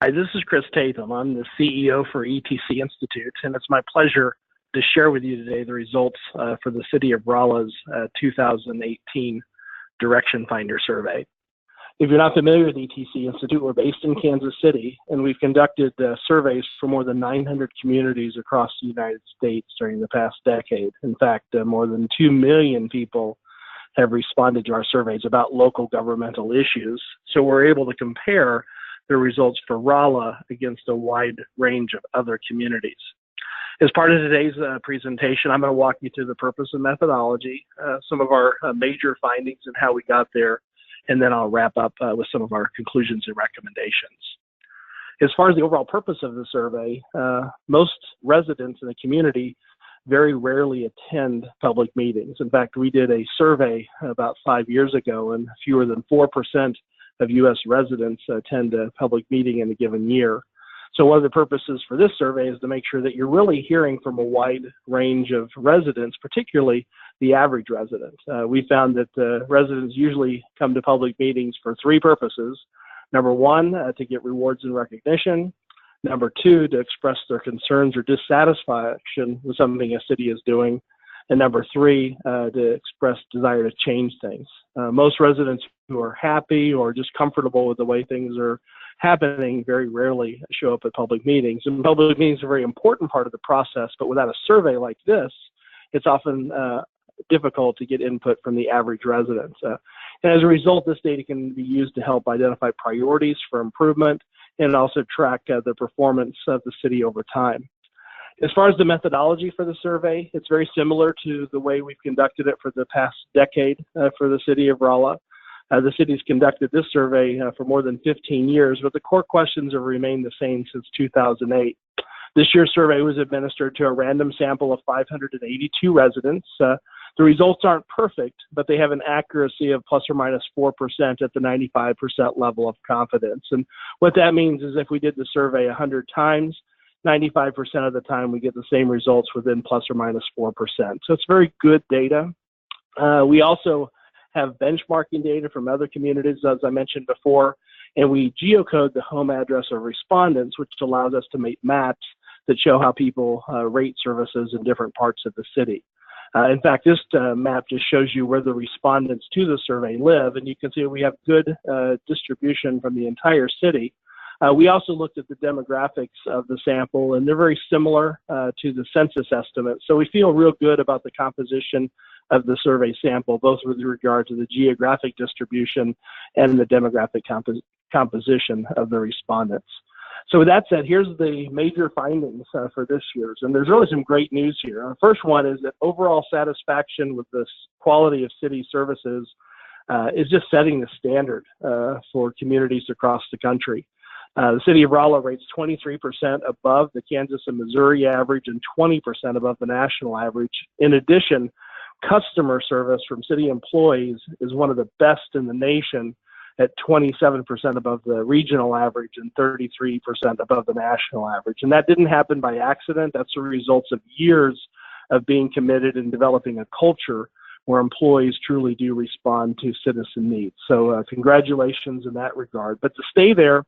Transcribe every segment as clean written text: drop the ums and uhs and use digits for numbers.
Hi, this is Chris Tatham. I'm the CEO for ETC Institute, and it's my pleasure to share with you today the results for the City of Rolla's 2018 DirectionFinder survey. If you're not familiar with ETC Institute, we're based in Kansas City, and we've conducted surveys for more than 900 communities across the United States during the past decade. In fact, more than 2 million people have responded to our surveys about local governmental issues, so we're able to compare the results for Rolla against a wide range of other communities. As part of today's presentation, I'm going to walk you through the purpose and methodology, some of our major findings and how we got there, and then I'll wrap up with some of our conclusions and recommendations. As far as the overall purpose of the survey, most residents in the community very rarely attend public meetings. In fact, we did a survey about 5 years ago, and fewer than 4% of U.S. residents attend a public meeting in a given year. So one of the purposes for this survey is to make sure that you're really hearing from a wide range of residents, particularly the average resident. We found that residents usually come to public meetings for three purposes. Number one, to get rewards and recognition. Number two, to express their concerns or dissatisfaction with something a city is doing. And number three, to express desire to change things. Most residents who are happy or just comfortable with the way things are happening very rarely show up at public meetings. And public meetings are a very important part of the process, but without a survey like this, it's often difficult to get input from the average resident. And as a result, this data can be used to help identify priorities for improvement and also track the performance of the city over time. As far as the methodology for the survey, it's very similar to the way we've conducted it for the past decade for the City of Rolla. The city's conducted this survey for more than 15 years, but the core questions have remained the same since 2008. This year's survey was administered to a random sample of 582 residents. The results aren't perfect, but they have an accuracy of plus or minus 4% at the 95% level of confidence. And what that means is if we did the survey 100 times, 95% of the time we get the same results within plus or minus 4%. So it's very good data. We also have benchmarking data from other communities, as I mentioned before, and we geocode the home address of respondents, which allows us to make maps that show how people rate services in different parts of the city. In fact, this map just shows you where the respondents to the survey live, and you can see we have good distribution from the entire city. We also looked at the demographics of the sample, and they're very similar to the census estimates. So we feel real good about the composition of the survey sample, both with regard to the geographic distribution and the demographic composition of the respondents. So with that said, here's the major findings for this year's, and there's really some great news here. The first one is that overall satisfaction with the quality of city services is just setting the standard for communities across the country. The City of Rolla rates 23% above the Kansas and Missouri average and 20% above the national average. In addition, customer service from city employees is one of the best in the nation at 27% above the regional average and 33% above the national average. And that didn't happen by accident. That's the results of years of being committed and developing a culture where employees truly do respond to citizen needs. So congratulations in that regard. But to stay there,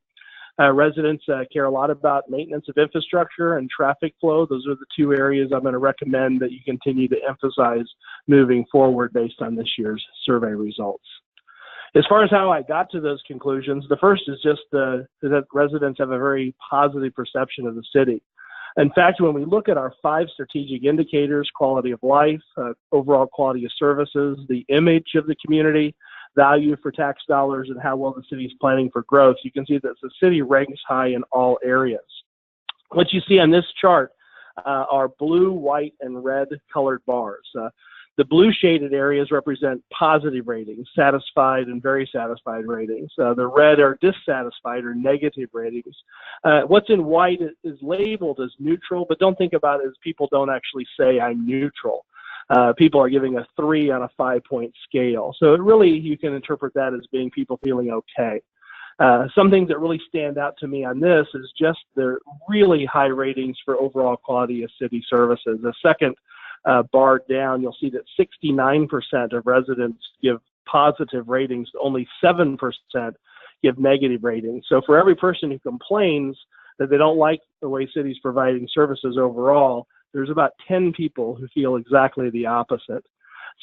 residents care a lot about maintenance of infrastructure and traffic flow. Those are the two areas I'm going to recommend that you continue to emphasize moving forward based on this year's survey results. As far as how I got to those conclusions, the first is just that residents have a very positive perception of the city. In fact, when we look at our 5 strategic indicators, quality of life, overall quality of services, the image of the community, value for tax dollars, and how well the city is planning for growth, you can see that the city ranks high in all areas. What you see on this chart are blue, white, and red colored bars. The blue shaded areas represent positive ratings, satisfied and very satisfied ratings. The red are dissatisfied or negative ratings. What's in white is labeled as neutral, but don't think about it as people don't actually say I'm neutral. People are giving a 3 on a 5-point scale. So really, you can interpret that as being people feeling okay. Some things that really stand out to me on this is just the really high ratings for overall quality of city services. The second bar down, you'll see that 69% of residents give positive ratings, only 7% give negative ratings. So for every person who complains that they don't like the way cities providing services overall, there's about 10 people who feel exactly the opposite.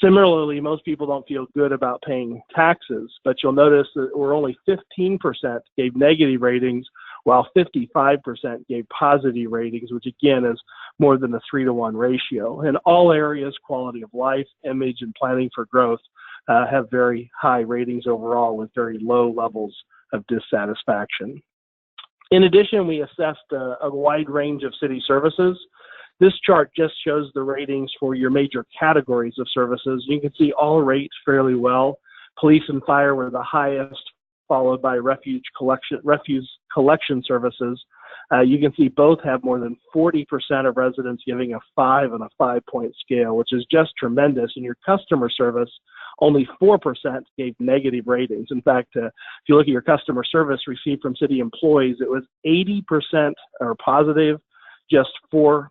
Similarly, most people don't feel good about paying taxes, but you'll notice that we're only 15% gave negative ratings, while 55% gave positive ratings, which again is more than a 3-to-1 ratio. In all areas, quality of life, image, and planning for growth have very high ratings overall with very low levels of dissatisfaction. In addition, we assessed a wide range of city services. This chart just shows the ratings for your major categories of services. You can see all rate fairly well. Police and fire were the highest, followed by refuse collection services. You can see both have more than 40% of residents giving a 5 on a 5-point scale, which is just tremendous. In your customer service, only 4% gave negative ratings. In fact, if you look at your customer service received from city employees, it was 80% are positive, just 4%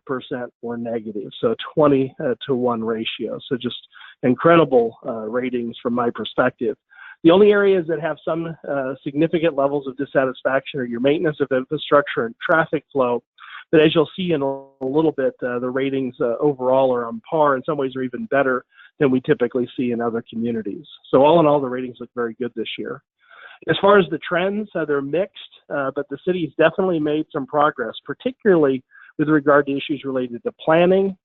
were negative, so 20-to-1 ratio. So just incredible ratings from my perspective. The only areas that have some significant levels of dissatisfaction are your maintenance of infrastructure and traffic flow. But as you'll see in a little bit, the ratings overall are on par. In some ways are even better than we typically see in other communities. So all in all, the ratings look very good this year. As far as the trends, they're mixed, but the city's definitely made some progress, particularly with regard to issues related to planning,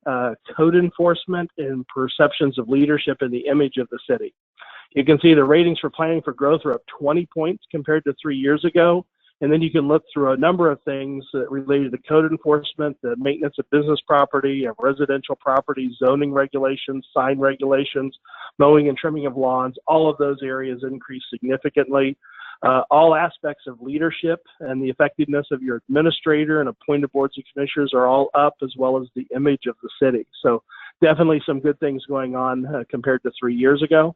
code enforcement, and perceptions of leadership and the image of the city. You can see the ratings for planning for growth are up 20 points compared to 3 years ago. And then you can look through a number of things related to code enforcement, the maintenance of business property, of residential property, zoning regulations, sign regulations, mowing and trimming of lawns. All of those areas increased significantly. All aspects of leadership and the effectiveness of your administrator and appointed boards and commissioners are all up, as well as the image of the city. So definitely some good things going on compared to 3 years ago.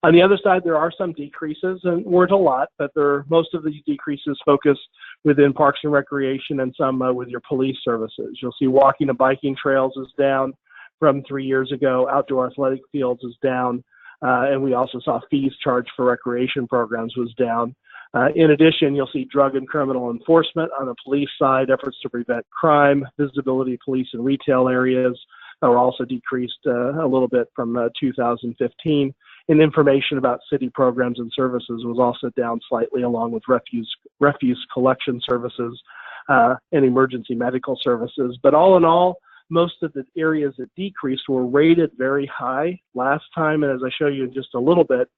On the other side, there are some decreases, and weren't a lot, but most of these decreases focus within parks and recreation and some with your police services. You'll see walking and biking trails is down from 3 years ago. Outdoor athletic fields is down, and we also saw fees charged for recreation programs was down. In addition, you'll see drug and criminal enforcement on the police side, efforts to prevent crime, visibility of police in retail areas are also decreased a little bit from 2015. And information about city programs and services was also down slightly, along with refuse collection services and emergency medical services. But all in all, most of the areas that decreased were rated very high last time. And as I show you in just a little bit,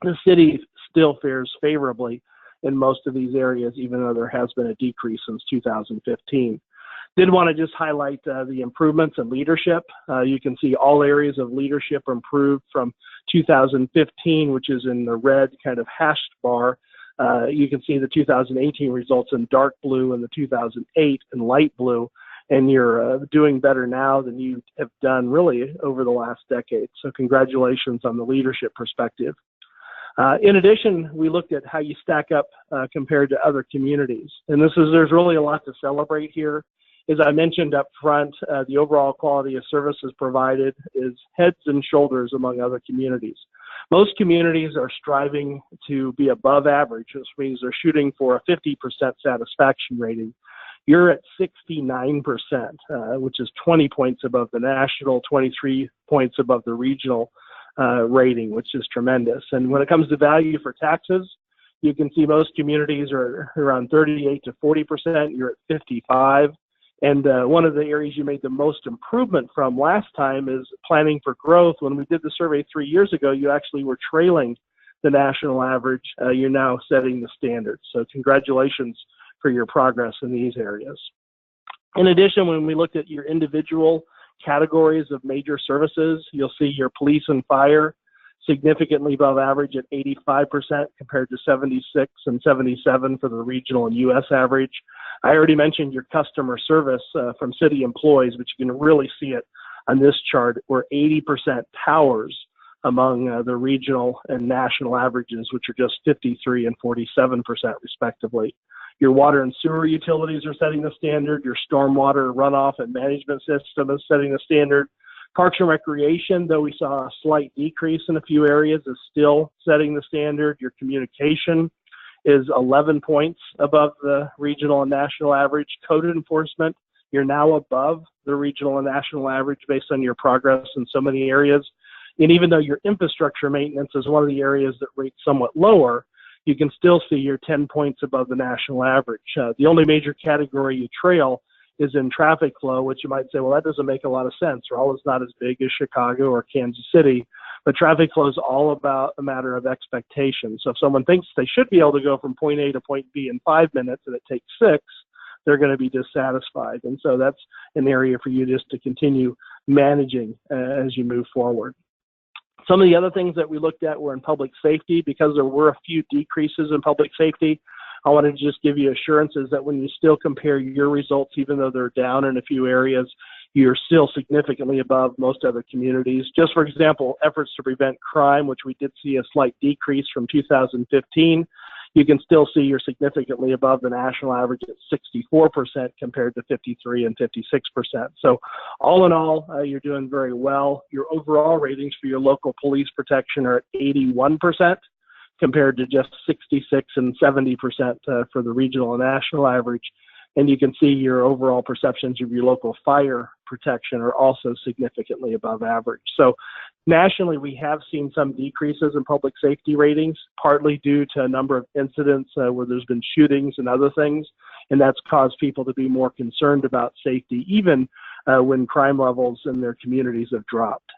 the city still fares favorably in most of these areas, even though there has been a decrease since 2015. Did want to just highlight the improvements in leadership. You can see all areas of leadership improved from 2015, which is in the red kind of hashed bar. You can see the 2018 results in dark blue and the 2008 in light blue. And you're doing better now than you have done really over the last decade. So congratulations on the leadership perspective. In addition, we looked at how you stack up compared to other communities. And there's really a lot to celebrate here. As I mentioned up front, the overall quality of services provided is heads and shoulders among other communities. Most communities are striving to be above average, which means they're shooting for a 50% satisfaction rating. You're at 69%, which is 20 points above the national, 23 points above the regional rating, which is tremendous. And when it comes to value for taxes, you can see most communities are around 38 to 40%. You're at 55. And one of the areas you made the most improvement from last time is planning for growth. When we did the survey 3 years ago, you actually were trailing the national average. You're now setting the standard. So congratulations for your progress in these areas. In addition, when we looked at your individual categories of major services, you'll see your police and fire significantly above average at 85% compared to 76 and 77 for the regional and U.S. average. I already mentioned your customer service from city employees, but you can really see it on this chart. We're 80% towers among the regional and national averages, which are just 53 and 47% respectively. Your water and sewer utilities are setting the standard. Your stormwater runoff and management system is setting the standard. Parks and Recreation, though we saw a slight decrease in a few areas, is still setting the standard. Your communication is 11 points above the regional and national average. Code enforcement, you're now above the regional and national average based on your progress in so many areas. And even though your infrastructure maintenance is one of the areas that rates somewhat lower, you can still see you're 10 points above the national average. The only major category you trail is in traffic flow, which you might say, well, that doesn't make a lot of sense. Rolla's not as big as Chicago or Kansas City, but traffic flow is all about a matter of expectation. So if someone thinks they should be able to go from point A to point B in 5 minutes and it takes 6, they're going to be dissatisfied. And so that's an area for you just to continue managing as you move forward. Some of the other things that we looked at were in public safety. Because there were a few decreases in public safety, I wanted to just give you assurances that when you still compare your results, even though they're down in a few areas, you're still significantly above most other communities. Just for example, efforts to prevent crime, which we did see a slight decrease from 2015, you can still see you're significantly above the national average at 64% compared to 53 and 56%. So all in all, you're doing very well. Your overall ratings for your local police protection are at 81% compared to just 66 and 70% for the regional and national average. And you can see your overall perceptions of your local fire protection are also significantly above average. So nationally, we have seen some decreases in public safety ratings, partly due to a number of incidents where there's been shootings and other things, and that's caused people to be more concerned about safety, even when crime levels in their communities have dropped.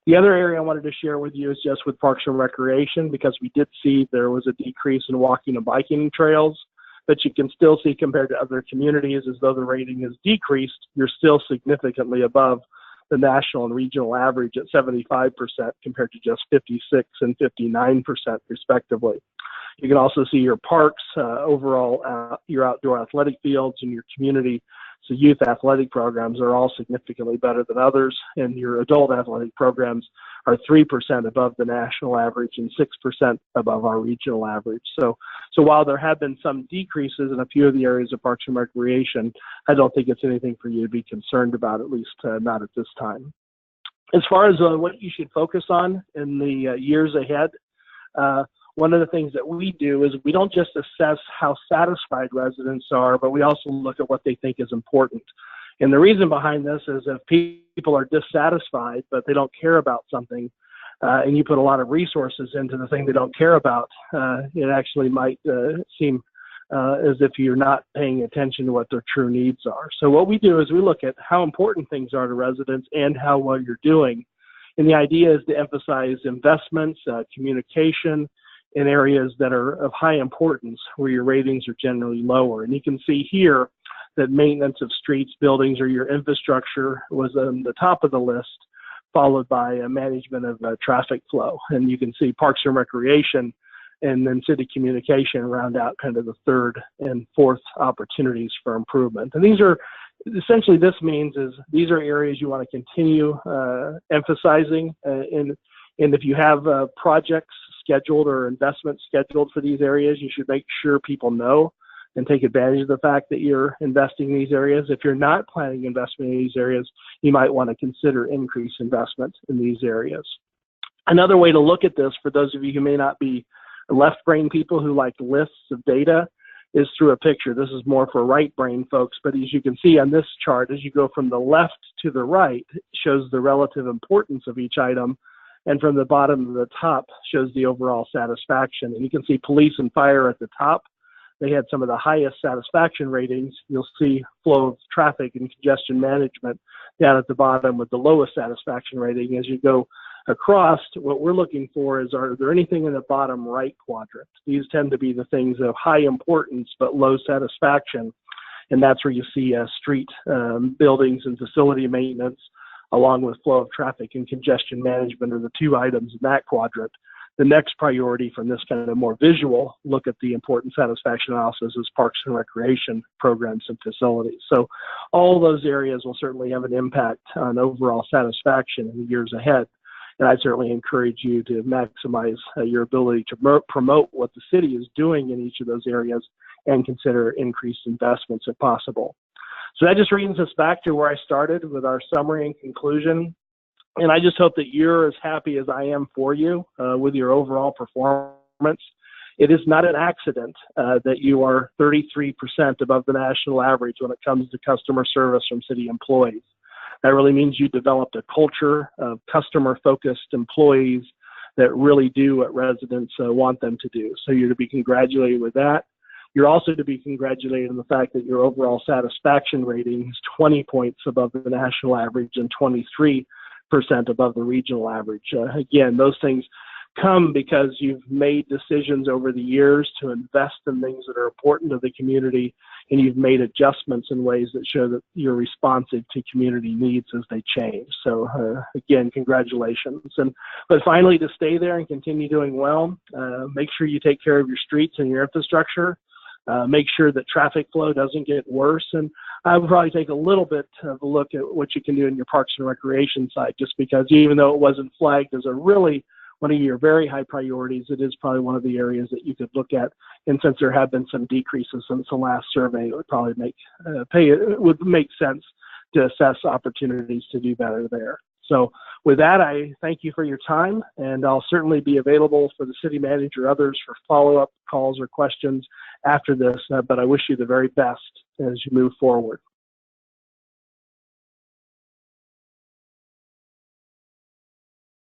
The other area I wanted to share with you is just with Parks and Recreation, because we did see there was a decrease in walking and biking trails. But you can still see, compared to other communities, as though the rating has decreased, you're still significantly above the national and regional average at 75% compared to just 56 and 59% respectively. You can also see your parks, overall, your outdoor athletic fields and your community, so youth athletic programs are all significantly better than others, and your adult athletic programs are 3% above the national average and 6% above our regional average. So while there have been some decreases in a few of the areas of Parks and Recreation, I don't think it's anything for you to be concerned about, at least not at this time. As far as what you should focus on in the years ahead, one of the things that we do is we don't just assess how satisfied residents are, but we also look at what they think is important. And the reason behind this is if people are dissatisfied, but they don't care about something, and you put a lot of resources into the thing they don't care about, it actually might seem as if you're not paying attention to what their true needs are. So what we do is we look at how important things are to residents and how well you're doing. And the idea is to emphasize investments, communication, in areas that are of high importance where your ratings are generally lower. And you can see here that maintenance of streets, buildings, or your infrastructure was on the top of the list, followed by management of traffic flow. And you can see Parks and Recreation and then city communication round out kind of the third and fourth opportunities for improvement. And these are essentially, this means is these are areas you want to continue emphasizing. And if you have projects scheduled or investments scheduled for these areas, you should make sure people know and take advantage of the fact that you're investing in these areas. If you're not planning investment in these areas, you might want to consider increased investment in these areas. Another way to look at this, for those of you who may not be left brain people who like lists of data, is through a picture. This is more for right brain folks, but as you can see on this chart, as you go from the left to the right, it shows the relative importance of each item, and from the bottom to the top shows the overall satisfaction. And you can see police and fire at the top. They had some of the highest satisfaction ratings. You'll see flow of traffic and congestion management down at the bottom with the lowest satisfaction rating. As you go across, what we're looking for is, are there anything in the bottom right quadrant? These tend to be the things of high importance but low satisfaction, and that's where you see street buildings and facility maintenance, along with flow of traffic and congestion management are the two items in that quadrant. The next priority from this kind of more visual look at the important satisfaction analysis is Parks and Recreation programs and facilities. So all those areas will certainly have an impact on overall satisfaction in the years ahead. And I certainly encourage you to maximize your ability to promote what the city is doing in each of those areas and consider increased investments if possible. So that just brings us back to where I started with our summary and conclusion. And I just hope that you're as happy as I am for you with your overall performance. It is not an accident that you are 33% above the national average when it comes to customer service from city employees. That really means you developed a culture of customer-focused employees that really do what residents want them to do. So you're to be congratulated with that. You're also to be congratulated on the fact that your overall satisfaction rating is 20 points above the national average and 23% above the regional average. Again, those things come because you've made decisions over the years to invest in things that are important to the community, and you've made adjustments in ways that show that you're responsive to community needs as they change. So again, congratulations. But finally, to stay there and continue doing well, make sure you take care of your streets and your infrastructure. Make sure that traffic flow doesn't get worse. And I would probably take a little bit of a look at what you can do in your parks and recreation side, just because even though it wasn't flagged as a really one of your very high priorities, it is probably one of the areas that you could look at. And since there have been some decreases since the last survey, it would probably make sense to assess opportunities to do better there. So with that, I thank you for your time, and I'll certainly be available for the city manager or others for follow-up calls or questions after this, but I wish you the very best as you move forward.